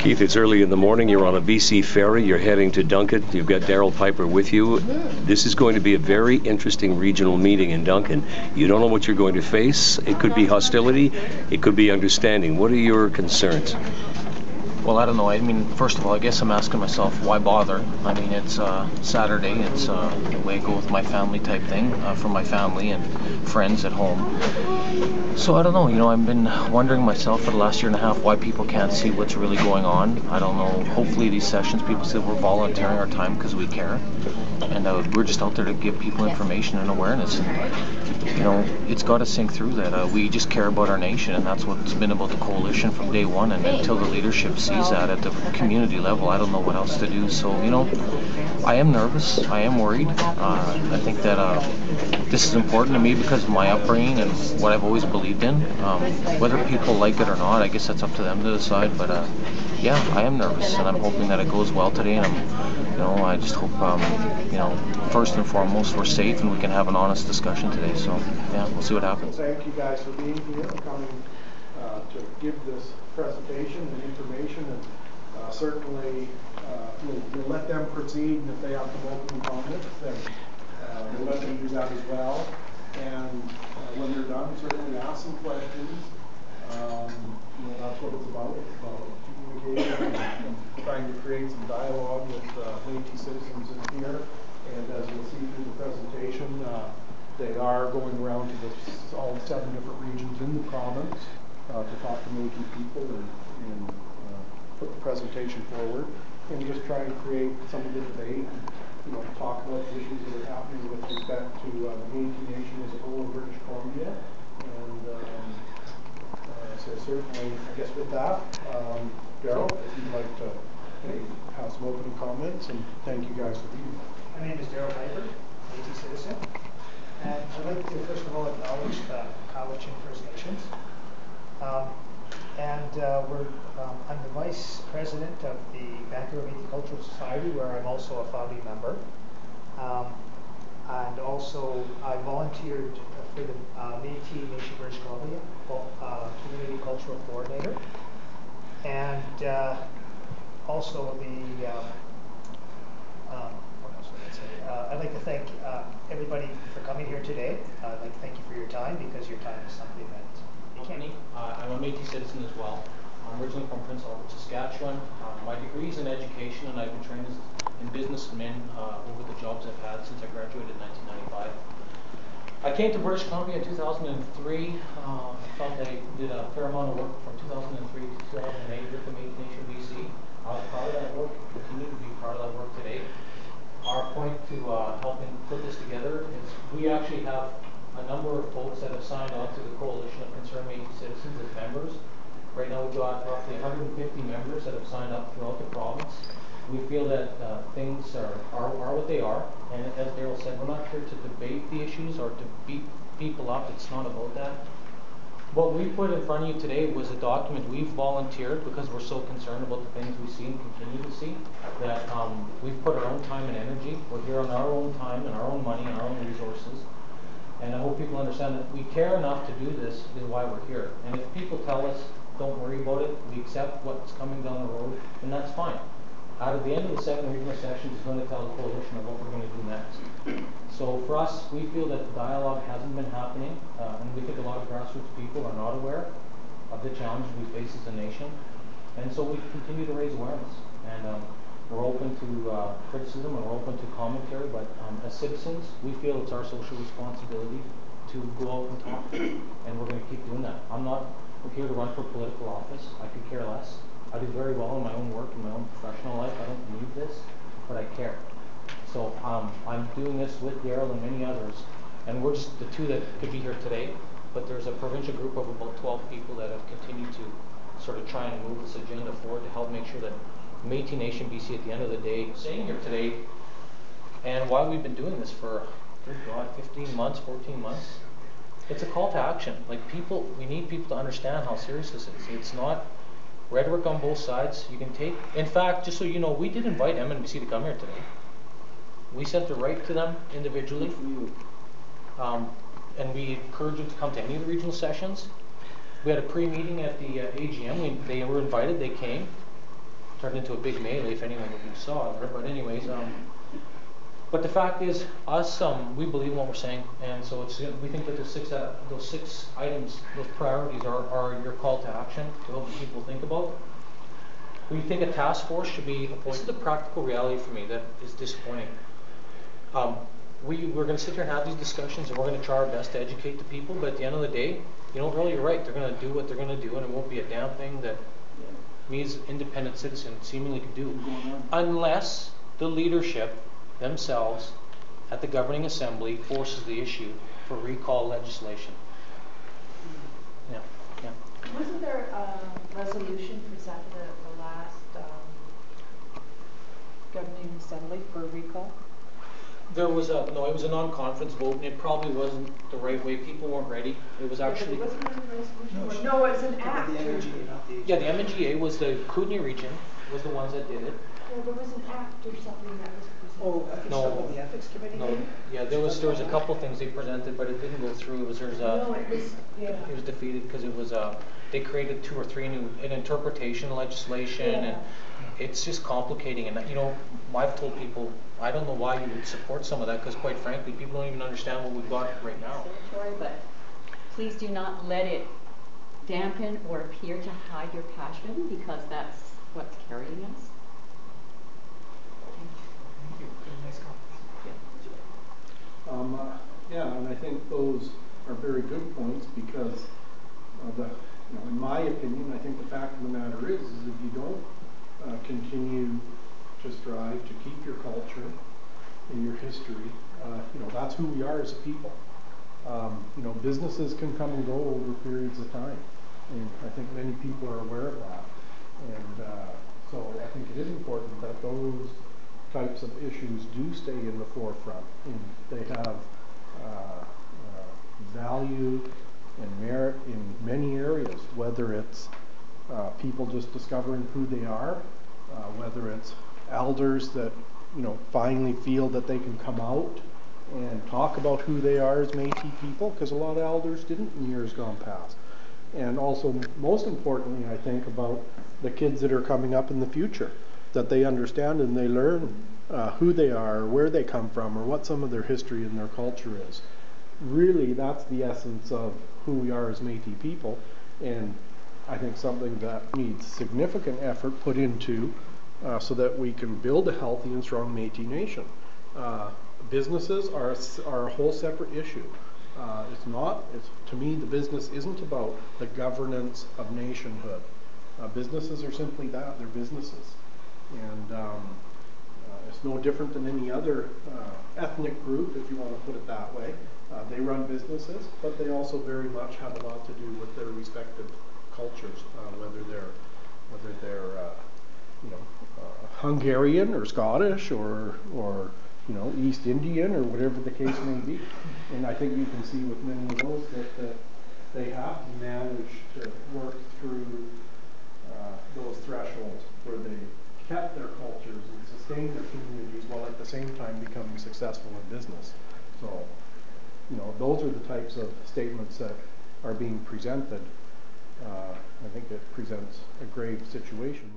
Keith, it's early in the morning. You're on a BC ferry. You're heading to Duncan. You've got Darrell Piper with you. This is going to be a very interesting regional meeting in Duncan. You don't know what you're going to face. It could be hostility. It could be understanding. What are your concerns? Well, I don't know. I mean, first of all, I guess I'm asking myself, why bother? I mean, it's Saturday. It's the way I go with my family type thing, for my family and friends at home. So I don't know. You know, I've been wondering myself for the last year and a half why people can't see what's really going on. I don't know. Hopefully these sessions, people say we're volunteering our time because we care. And we're just out there to give people information and awareness. And, you know, it's got to sink through that we just care about our nation, and that's what's been about the coalition from day one. And until the leadership sees that at the community level, I don't know what else to do. So, you know, I am nervous. I am worried. I think that this is important to me because of my upbringing and what I've always believed in. Whether people like it or not, I guess that's up to them to decide. But yeah, I am nervous, and I'm hoping that it goes well today. And I just hope, first and foremost, we're safe and we can have an honest discussion today. So, yeah, we'll see what happens. Thank you guys for being here and coming to give this presentation and information. And certainly, we'll let them proceed, and if they have some opening comments, then we'll let them do that as well. And when they're done, certainly ask some questions. That's what it's about. It's about communication and trying to create some dialogue with Metis citizens in here. And as you'll see through the presentation, they are going around to all 7 different regions in the province to talk to Metis people and put the presentation forward and just try and create some of the debate. Talk about the issues that are happening with respect to the Métis Nation as a whole in British Columbia. And so certainly, I guess with that, Darrell, if you'd like to have some opening comments, and thank you guys for being here. My name is Darrell Piper, Métis citizen, and I'd like to first of all acknowledge the Cowichan First Nations. I'm the Vice President of the Vancouver Métis Cultural Society, where I'm also a founding member. And also, I volunteered for the Métis Nation British Columbia Community Cultural Coordinator. And also the I'd like to thank everybody for coming here today. I'd like to thank you for your time, because your time is something that you can't. I'm a Métis citizen as well. I'm originally from Prince Albert, Saskatchewan. My degree is in education, and I've been trained in business admin over the jobs I've had since I graduated in 1995. I came to British Columbia in 2003. I felt I did a fair amount of work from 2003 to 2008 with the Métis Nation BC. I was proud of that work, continue to be proud of that work today. Our point to helping put this together is we actually have a number of folks that have signed on to the Coalition of Concerned Métis Citizens as members. Right now we've got roughly 150 members that have signed up throughout the province. We feel that things are what they are, and as Darrell said, we're not here to debate the issues or to beat people up. It's not about that. What we put in front of you today was a document we've volunteered because we're so concerned about the things we see and continue to see, that we've put our own time and energy. We're here on our own time and our own money and our own resources. And I hope people understand that we care enough to do this is why we're here. And if people tell us, don't worry about it, we accept what's coming down the road, then that's fine. Out of the end of the 7 regional sessions is going to tell the coalition of what we're going to do next. So for us, we feel that the dialogue hasn't been happening, and we think a lot of grassroots people are not aware of the challenges we face as a nation. And so we continue to raise awareness. And we're open to criticism and we're open to commentary, but as citizens, we feel it's our social responsibility to go out and talk, and we're going to keep doing that. I'm not here to run for political office. I could care less. I do very well in my own work, in my own professional life. I don't need this, but I care. So I'm doing this with Darrell and many others, and we're just the 2 that could be here today, but there's a provincial group of about 12 people that have continued to sort of try and move this agenda forward to help make sure that Métis Nation BC at the end of the day, staying here today, and why we've been doing this for, good God, 15 months, 14 months, it's a call to action. Like people, we need people to understand how serious this is. It's not rhetoric on both sides. You can take, in fact, just so you know, we did invite MNBC to come here today. We sent a right to them individually, and we encouraged them to come to any of the regional sessions. We had a pre-meeting at the AGM. They were invited, they came. turned into a big melee if anyone even saw it. But anyways, but the fact is, we believe in what we're saying, and so we think that those six items, those priorities are your call to action to help people think about. We think a task force should be appointed. This is the practical reality for me that is disappointing. We're going to sit here and have these discussions, and we're going to try our best to educate the people, but at the end of the day, you're right, they're going to do what they're going to do, and it won't be a damn thing that me as an independent citizen seemingly can do, unless the leadership themselves at the governing assembly forces the issue for recall legislation. Yeah. Wasn't there a resolution presented at the last governing assembly for recall? There was it was a non-conference vote, and it probably wasn't the right way. People weren't ready. It was actually. Yeah, wasn't there a resolution? No, it was an act. The MNGA, not the Yeah, the MNGA was the Kootenay region was the ones that did it. Yeah, there was an act or something that was presented. Oh, I think No. something with the ethics committee. No, maybe? yeah, there was a couple things they presented, but it didn't go through. It was defeated because it was they created 2 or 3 new interpretation legislation, and it's just complicating. And I've told people I don't know why you would support some of that, because quite frankly, people don't even understand what we've got right now. But please do not let it dampen or appear to hide your passion, because that's what's carrying us. Thank you. Nice comments. Yeah, and I think those are very good points, because in my opinion, I think the fact of the matter is if you don't continue to strive to keep your culture and your history, that's who we are as a people. Businesses can come and go over periods of time, and I think many people are aware of that. And so I think it is important that those types of issues do stay in the forefront, and they have value and merit in many areas, whether it's people just discovering who they are, whether it's elders that finally feel that they can come out and talk about who they are as Métis people, because a lot of elders didn't in years gone past. And also, most importantly, I think about the kids that are coming up in the future, that they understand and they learn who they are, or where they come from, or what some of their history and their culture is. Really, that's the essence of who we are as Métis people, and I think something that needs significant effort put into so that we can build a healthy and strong Métis nation. Businesses are a whole separate issue. To me, the business isn't about the governance of nationhood. Businesses are simply that, they're businesses. And it's no different than any other ethnic group, if you want to put it that way. They run businesses, but they also very much have a lot to do with their respective cultures, whether they're Hungarian or Scottish or East Indian or whatever the case may be. And I think you can see with many of those that they have managed to work through those thresholds where they kept their cultures and sustained their communities while at the same time becoming successful in business. So, those are the types of statements that are being presented. I think it presents a grave situation.